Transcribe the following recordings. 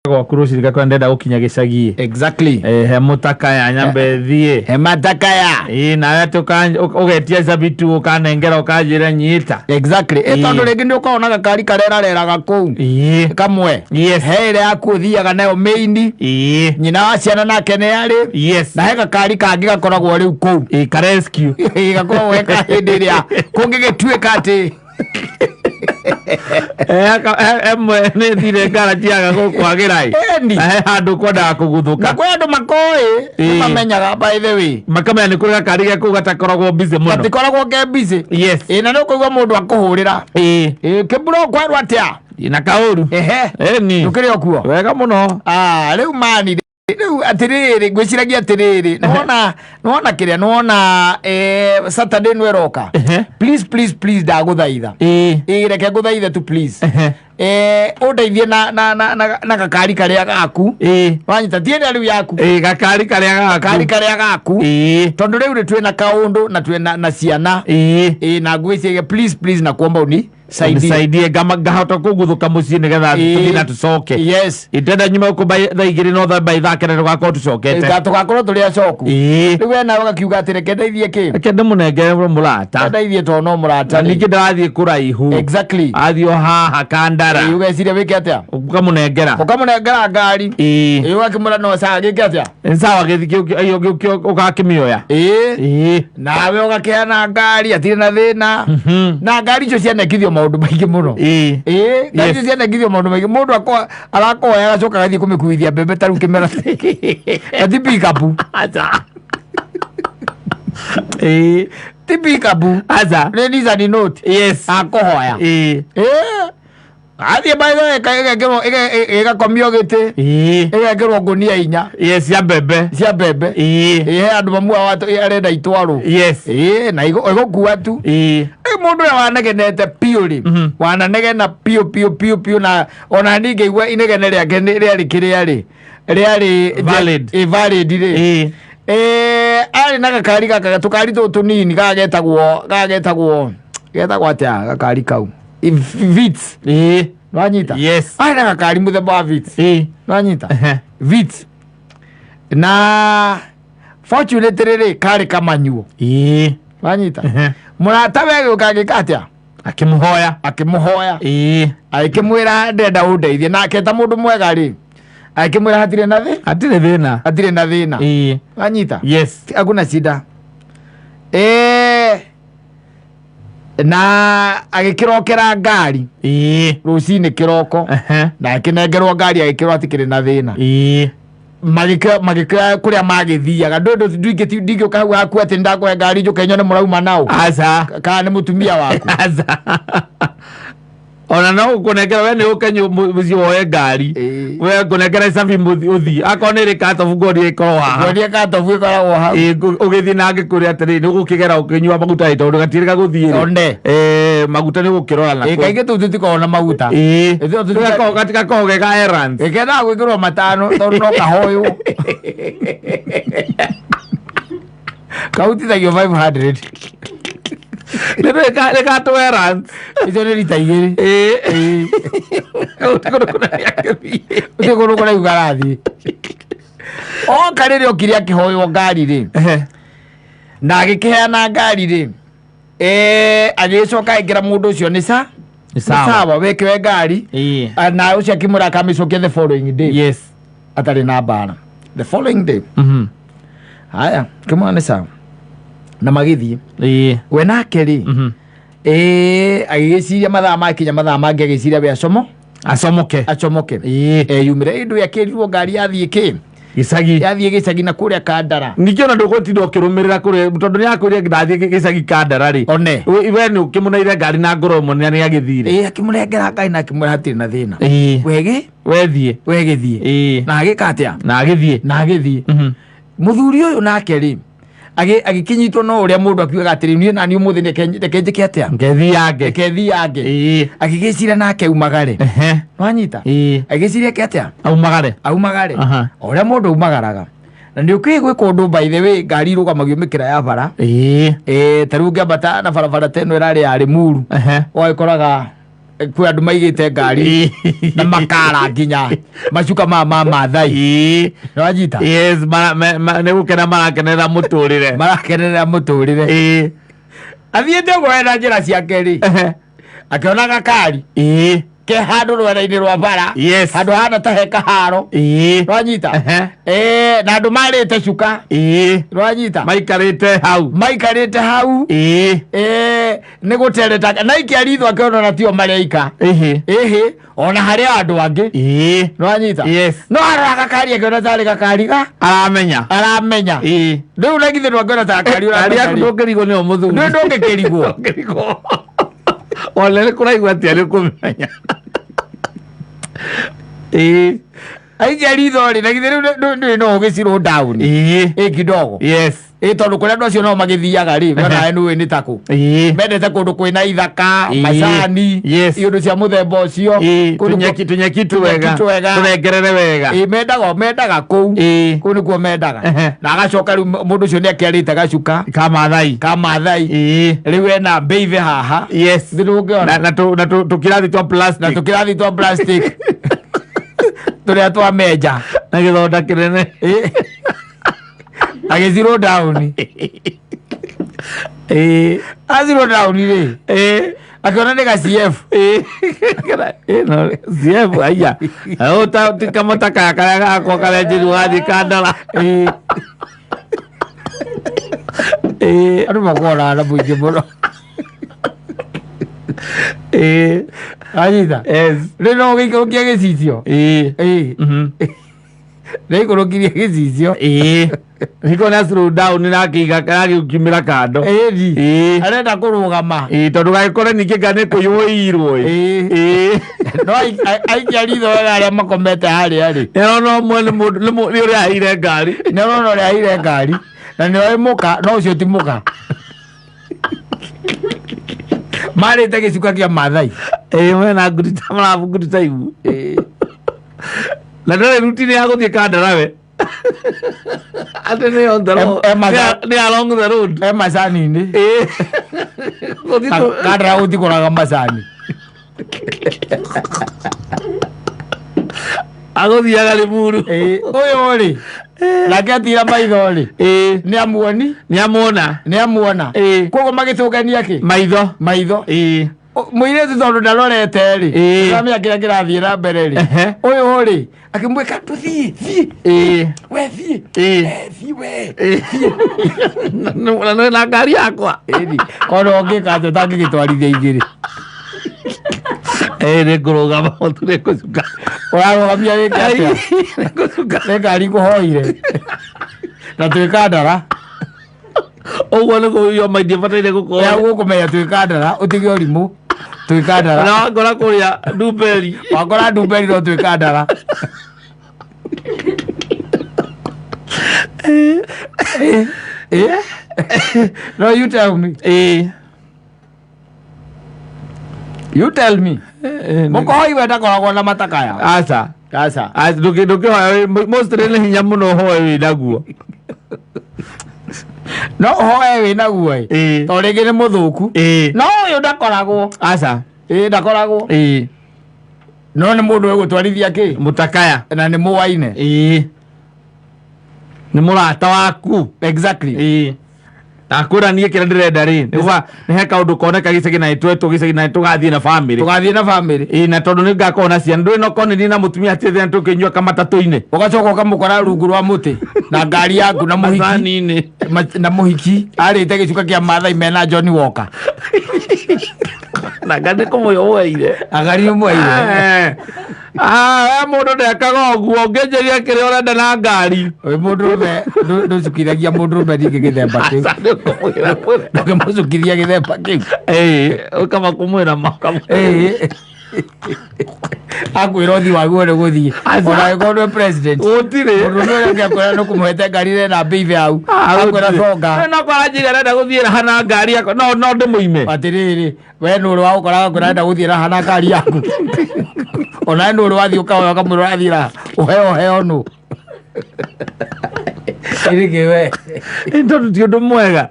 Kwa kurusi kwa ndenda ukinya gicagi. Exactly. He mutaka ya nyambe thie. He mataka ya. Na wetu ugetia sabitu ukanengera ukajira nyita. Exactly. Tondu ringi ni ukona gakari karera gakou. Kamwe. Yes. He ile akuthiaga nayo main. Nyina wa ciana nake ne ari. Yes. Na he gakari kangi gakoragwo riu kou. Ka rescue. Gakoragwo weka hindi ria kungigituika ati emwe ni thire ngaraji aga gukwagirai handu kwenda kuguthuka na kwe andu makoi mamenyaga by the way makamenya ni kuri gakari gaku gatakoragwo busy muno gatikoragwo ge busy. Yes. Na no kuigwa mundu akuhurira kiburo kwerwo atia na kauru ni ukiri okuo wega muno riu mani riu atiriri gwiciragia atiriri nuona kiria nuona Saturday nweroka please ndaguthaitha reke nguthaithe tu please undeithie na gakari karia gaku wanyita tiene riu yaku gakari karia gaku tondu riu ri twina kaundu na twina na ciana na ngwiciria please na kuomba uni saidie ngahota kuguthuka mucii nigetha tuthina tucoke. Yes. Itenda nyuma ku thaigiri no tha by thakere tugakorwo tucokete tugakorwo turi acoku riu we nawe gakiuga ati reke ndeithie ki reke ndimũnengere murata ndeithie to no murata ningĩ ndarathiĩ kũraihu. Exactly. Athio haha kandara ugeciria wike atia ukamunengera ngari ugakimura no saa gike atia sawa githikio ugakimioya nawe ugakeana ngari atire na thina na ngari icio cianekithio maundu maingi muno ngari icio cianekithio maundu maingi mundu arakoya agacoka gathie kumikuithia mbembe taru kimera ati pick up tipikabu aza ladies and note. Yes. Akohoya athie baitho ega komio gite ega gerwo ngunia inya. Yes, cia mbembe andu mamua watu arenda itwaro. Yes. Na igukua tu mundu ya wanegenete piuri wananegena pio na ona ninge igwa inegene riake riari valid ri ari na gakari gaka tukari tunini gagetagwo atia gakari kau Vitz wanyita. Yes. Ari na gakari muthemba wa Vitz wanyita Vitz na fortunate riri kari kamanyuo wanyita murata wege ukagika atia akimuhoya akimwira ndenda undeithie nake ta mundu mwega ri akimwira hatire na thina wanyita. Yes. Hakuna shida na agikirokera ngari rucini kiroko na akinengerwo ngari agikirwo atikire na thina magika kuria magithiaga ndingi kahau haku ati ndakwe ngari njuke nyone murauma nao aza kana ni mutumia waku aza ona no kunengera we ni ukenyu muzi woe ngari we kunengera sabi muthi akone ri katofu ngori ikoro haha ngori katofu ikoro haha ugithi nange kuri atiri ni gukigera ukinyua maguta ito ugatirika guthire onde maguta ni gukirora na kaige tu tutikona maguta itho tutikako katika koge ga errands ikenda gwikirwo matano tondu no kahoyo kautithagio 500 Neka to errands izo ni rita igiri utikuru kuna ugarathi o kariri okiria kihoyo ngari ri na agikiheana ngari ri agicoka igira mundu ucio ni sawa wekiwe ngari na ucio akimura kamicokia the following day. Yes. Atari na bara the following day haya kimwana ni sawa na magithie we nake ri agigiciria mathaa makinya mathaa mangi agiciria we acomoke yumire indu yakirirwo ngari yathie gicagi na kuria kandara nikiona ndugutinda ukirumirira kuri tondu ni akuria ndathie gicagi kandara ri one iwe ni ukimunaire ngari na ngoro munene ni agithire akimurengera ngai na akimura hatiri na thina wegithie na agikatia na agithie muthuri uyu nake ri agikinyitwo no uria mundu akiuga atiri ni na ni umuthi nekenjike atia ngethia agigicira nake umagare wanyita agigicira ke atia aumagare uria mundu umagaraga na ndio kwigwe kundu by the way ngari rugamagio mikira ya bara taruge bata na barabara teno irari ya Limuru oikoraga kwä andå maigä ngari na makara nginya macuka mathai nwanyita nä gå kena marakenerera må tå rä re athiä te gwetha njä ra ciake akä ona gakari ke handå rwenda-inä rwa bara handå hana ta he kaharo rwanyita na andå marä te cuka rwanyita maikarä te hau nä gå teretaga na ikiaritho akä na tio mareika ona harä andå angä rwanyita no arora gakari akä ona tarä gakari aramenya rä u nagithä rwo ngä ta gakari ndå ngä rigwo nä o må thuri ndå ngä kä rigwo ole nä kå raigua atä arä kå menya aikiaritho rä nagithä rä u ndä no å gä cirå down kidogo tondå kå rä andå acio no magä thiaga rä onae nä nä takå mendete kå ndå kwä na ithaka macani iå cia må themba å cio tå nyeki twega tå rengerere wega mendaga kå u kå u nä kuo mendaga na agacoka rä u må ndå å cio nä akä te gacuka ka mathai rä u ena mbeive haha na tå kirathi twa plastic tå rä a twamenja na gä thonda kä nene agä zero down azero down rä akä ona nä ga CF CF aya kamotaka karĩa gakwa karĩa njĩru wathiĩ kandara andå makoragwo na mũingĩ mũno anyita rä no gä ikå rå kia gä cicio nä ikå rå kirie gä cicio hiko na slow down na gä kimira kando arenda kå rå gama tondå gagä kore ningä ngane kå yå irwo no aikiaritho wega arä a makomete harä a rä nä å rä aheire ngari nä å rä aheire ngari na nä oä må ka no å cio ti må ka marä te gä cuka kä a mathai mena ngurita igu na ndarä rutine ya gå thiä kandara we atä nä along the road macani-inä kandara gå tikå raga macani agå thiaga rä muru å yå rä nake atira maitho rä nä amuoni nä amuona koguo magä tå ngania kä maitho må irä tu tondå ndarorete rä amenya kä rä a kä rathiä na mbere rä å yå rä akä mwä ka tå thiä we thiä we na ngari yakwa ona å ngä kanjå tangä gä twarithia igä rä nä ngå rå gama tu nä ngå cuka å rarå gamia rä kä atä nä ngari ngå hoire na twä kandara å guo nä gå yo maingä bataire gå korwo gå kå menya twä kandara å tige å rimå twä kandara na wakora kå rä a ndumberi wakora ndumberi no twä kandara no you tell me må kohoi we ndakoragwo na matakaya aca ndå kä hoya mostly nä hinya må no hoe wä naguo no hoe wä naguo to rä ngä nä må thå ku no å yå ndakoragwo aca ndakoragwo no nä må ndå wä gå twarithia kä må takaya na nä må waine nä må rata waku exactly akwä ra niä kä rä a ndä renda rä nä he kaå ndå koneka gä cagi na twetwo gä cagi na tå gathiä na bamä na tondå nä ngakorwo na ciana ndå ä no konä na må tumia atä thä tå kä nyua kamatatå-inä å gacoka å kamå kora rungu rwa må tä na ngari yaku na må hiki arä te gä cuka kä a mathai mena John Walker na ngandä kå må yoeire agari nä mwaire må ndå ndekaga å guo ngä njäria kä rä a å renda na ngari må ndå ndå cukithagia må ndå me ningä gä themba kä u ndåkä må cukithia gä themba kä u å kama kå mwä ra akwä ra å thi waguo nä gå thiä ona gä korwo president gå tirä må ndå å rä a ngä akwä ra no kå må hete ngari rena mbeive hau akwä ra conga no kwara njä renda gå thiä ra hana ngari yakwa no ndä må ime atä rä rä we nå rä wa gå koraga kwä ra renda gå thiä ra hana ngari yaku ona nå rä wathiä å kaoya kamwä ra rathiä ra å heo nå irike we tondu ti undu mwega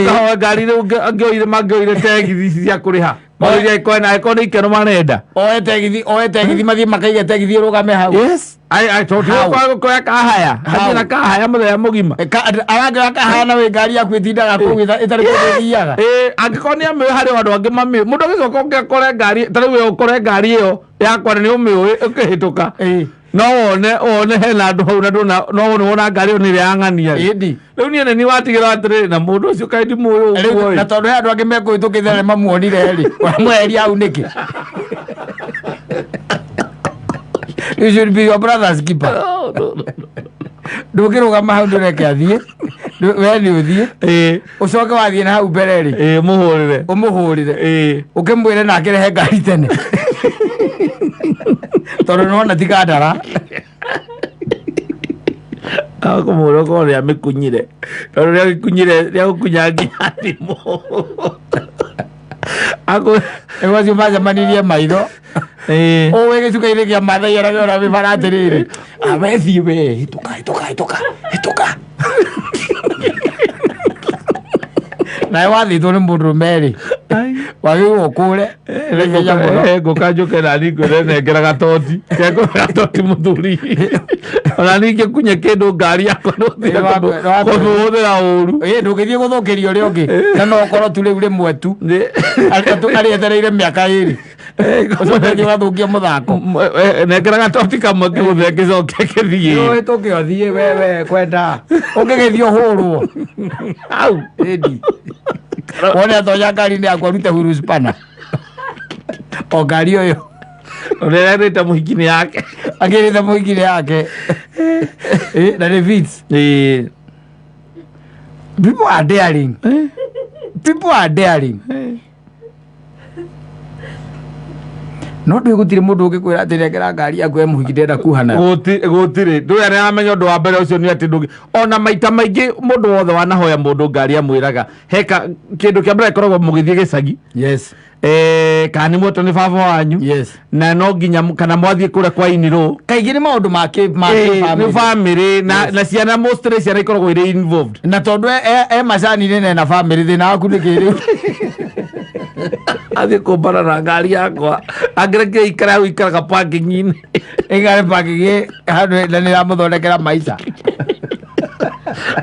ukahoa ngari riu angioire mangioire tegithi cia kuriha Maũria iko ni ikeno marenda. Oe tegithi mathie makaige tegithi rugame hau. Yes. Ai toti kwa kahaya. Hajira kahaya muthenya mugima. Aranga kahaya na we ngari yaku itindaga kugitha itari kugithiaga. Angikonia me hari wandu angi mami. Mundu gicoka ngekore ngari, tari we ukore ngari iyo yakwa ni umiui ukihituka. No one hena andu hau na wona ngari iyo ni yang'ania. Indi. Riu ni ni watigira atiri na mundu ucio kaidi muoyo uguo. Na tondu andu angi mekuitukithia mamuonire ri. Wamweri au niki. You should be your brother's keeper. No. Ndũngĩrũgama hau ndũreke athiĩ. We nĩ ũthiĩ. Ũcoke wathiĩ na hau mbere rĩ. Ũmũhũrĩre. Ũkĩmwĩre na akĩrehe ngari tene. Tondũ nĩwona ti kandara. Akamũra ko rĩa mĩkunyire. Tondũ rĩa gĩkunyire rĩa gũkunya nginya thimũ. Ewacio macemanirie maitho. Owe gĩcuka-inĩ kĩa Maathai aragĩora mĩbara atĩrĩrĩ. Abethiĩ we hĩtũka. Nawe wathĩtwo nĩ mũndũrũme rĩ. Wagĩrĩirwo ũkũre. Ngũka njũke nani ngwĩre nengera gatoti. Gatoti mũthuri. Ona ningĩ kunye kĩndũ ngari yakwa kũhũthĩra ũru. Ndũngĩthiĩ gũthũkĩria ũrĩa ũngĩ. Na no ũkorwo tu rĩu rĩmwe tu. Arĩ etereire mĩaka ĩrĩ. Ũcoke ũgathũkia mũthako. Nengera gatoti kamwe ngĩgũthĩa ngĩcoke gĩthiĩ. Hĩtũke ũthiĩ we kwenda. Ũngĩgĩthiĩ ũhũrwo. Au. Ĩndi. Wone atonya ngari-inĩ yakwa rute huru spana. O ngari ũyũ. Ũrerĩte mũhiki-inĩ yake. Agĩrĩte mũhiki-inĩ yake. Na nĩ Vitz. People are daring. People are daring. No ndũĩ gũtirĩ mũndũ ũngĩkwĩra atĩ nengera ngari yaku mũhiki ndenda kuhana. Gũtirĩ. Ndũĩ arĩa amenya ũndũ wa mbere ũcio nĩ atĩ ndũngĩ. Ona maita maingĩ mũndũ wothe wanahoya mũndũ ngari amwĩraga heka kĩndũ kĩa mbere koragwo mũgĩthiĩ gĩcagi. Yes. Kana nĩ mwetwo nĩ baba wanyu. Yes. Na no nginya kana mwathiĩ kũrĩa kwa inirũ. Kaingĩ nĩ maũndũ ma family na ciana mostly ciana ikoragwo irĩ involved. Na tondũ macani-inĩ na family thĩna waku nĩ kĩrĩu. Athiĩ kũmbana na ngari yakwa angĩreke ikara hau ikaraga parking-inĩ. Ikare parking handũ na nĩ ramũthondekera maica.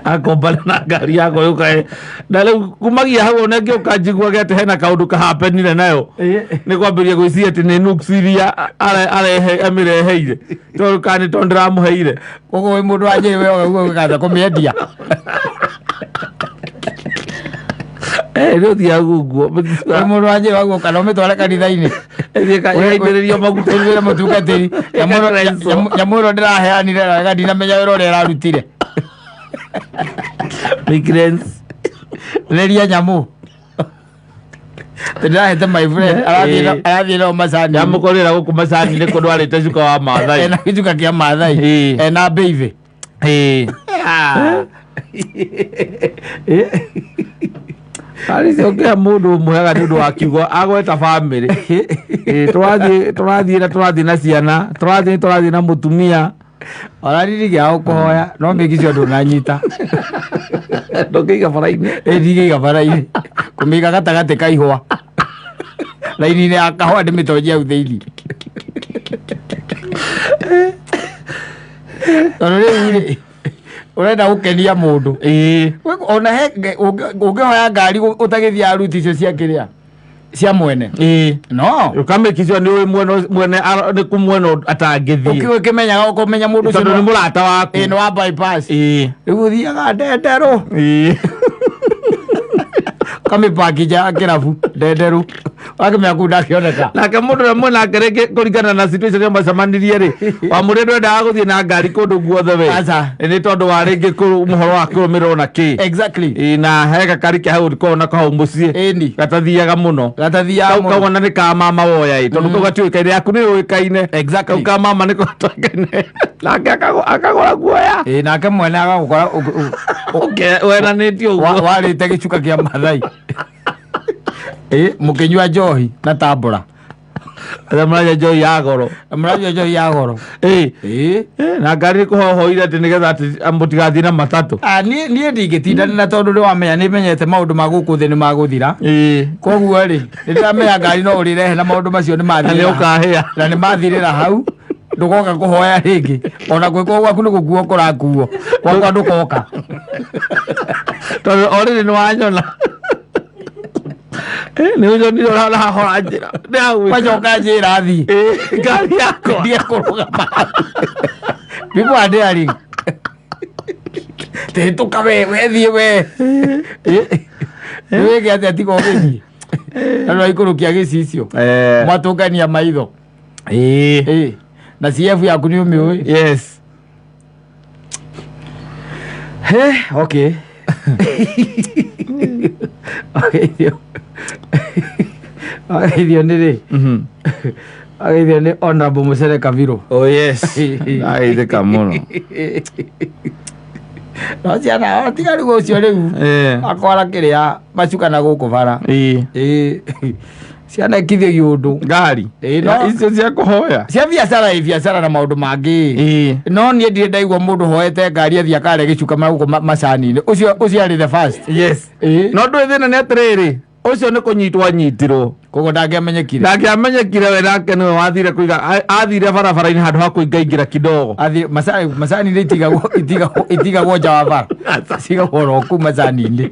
Akombana na ngari yakwa yũkae na rĩu kumagia hau ona ngĩũka njiguage atĩ hena kaũndũ kahapenire nayo nĩ kwambĩrĩria gwĩciria atĩ nĩ nuks iria amĩreheire tondũ kana nĩ tondũ ndĩramũheire. Koguo wĩ mũndũ wa Njĩrĩ we ũguo ũgĩkatha kũmĩendia. Nĩ ũthiaga ũguo. Wĩ mũndũ wa Njĩrĩ waguo kana ũmĩtware kanitha-inĩ. Yaithĩrĩrio maguta. Wĩra mũtungatĩri. Nyamũ ĩno ndĩraheanire na ndinamenya wĩra ũrĩa ĩrarutire. Migrants. Reria nyamũ. Ndĩrahete my friend arathiĩ nao macani. Yamũkorĩra gũkũ macani nĩ kũndũ arĩte cuka wa Maathai. Ena gĩcuka kĩa Maathai. Ena mbeive. Arĩcio kĩa mũndũ ũmweaga nĩ ũndũ wa kiugo agweta family. Tũrathiĩ na ciana. Tũrathiĩ na mũtumia. Ona riri gĩa gũkũhoya no mĩkicio ndũnanyita. Ndũngĩiga bara-inĩ. Ndigĩiga bara-inĩ. Kũmĩiga gatagatĩ ka ihũa. Raini-inĩ ya kahũa ndĩmĩtonjia hau thĩinĩ. Tondũ rĩu rĩ ũrenda gũkenia mũndũ. Ona ũngĩhoya ngari ũtagĩthiaga ruti icio cia kĩrĩa cia mwene. No ũkamĩkicio nĩ mwene nĩ kumwene atangĩthiĩ. Ũkĩmenyaga ũkũmenya mũndũ ũcio tondũ nĩ mũrata waku. Nĩ wa bypass. Rĩu ũthiaga ndenderũ. Kamĩpakija kĩrabu ndenderũ. Wakĩmenya kũu ndakĩoneka. Nake mũndũ ũrĩa mwĩnake rĩngĩ kũringana na situation ĩrĩa macemanirie rĩ wa mũndũ ndwendaga gũthiĩ na ngari kũndũ guothe we. Nĩ tondũ wa rĩngĩ mũhoro wa kũrũmĩrĩrwo na kĩ. Exactly. Na he gakari kĩa hau korwo na kahau mũciĩ. Gatathiaga mũno. Kau ona nĩ ka mama woya ĩ tondũ kau gatiũĩkaine yaku nĩ yũĩkaine. Exactly. Kau ka mama nĩ gatiũĩkaine. Nake akagũra guoya. Nake mwene agagũkora wenanĩtio ũguo. Warĩte gĩcuka kĩa Maathai. Mũkĩnyua njohi na tambũra. Maraja Joy ya goro. Maraja Joy ya goro. Na ngari kuhohoire ati nigetha ati amutigathi na matatu. Nie ndingitinda na tondu ni wamenya ni menyete maundu ma guku thi ni maguthira. Koguo ri ndiramenya ngari no urirehe na maundu macio ni mathira. Ni ukahia. Na ni mathirira hau. Ndugoka kuhoya ringi. Ona gwiko gwaku ni gukuo kurakuo. Gwakwa ndukoka. Tondu already ni wanyona. Ni ujo ni ora hora njira. Ni au. Wajoka njira thi. Ngari yako. Ndiye kurugama. Bibo ande ari. Te tukawe thie we. Wege ati atiko githie. Ano ikurukia gicicio. Mwatungania maitho. Na CF yaku ni umiui. Yes. Okay. Ageithio nĩ rĩ? Ageithio nĩ Honorable Mucere Kabiru. Oh yes. Ageithĩka mũno. No ciana tiga rĩu ũcio rĩu akwara kĩrĩa macukana gũkũ bara. Ciana ikithio undu ngari no icio cia kuhoya cia biacara na maundu mangi no nie ndire ndaigua mundu hoete ngari athia kare gicuka maguko macani ucio ari the first. Yes. No ndwe thina ni atiriri ucio ni kunyitwa nyitirwo kogo ndangĩamenyekire we nake niwe wathire kuiga athire barabara-inĩ handũ ha kũingaingira kidogo macani nĩ itigagwo nja wa bara cigagwo roku macani-inĩ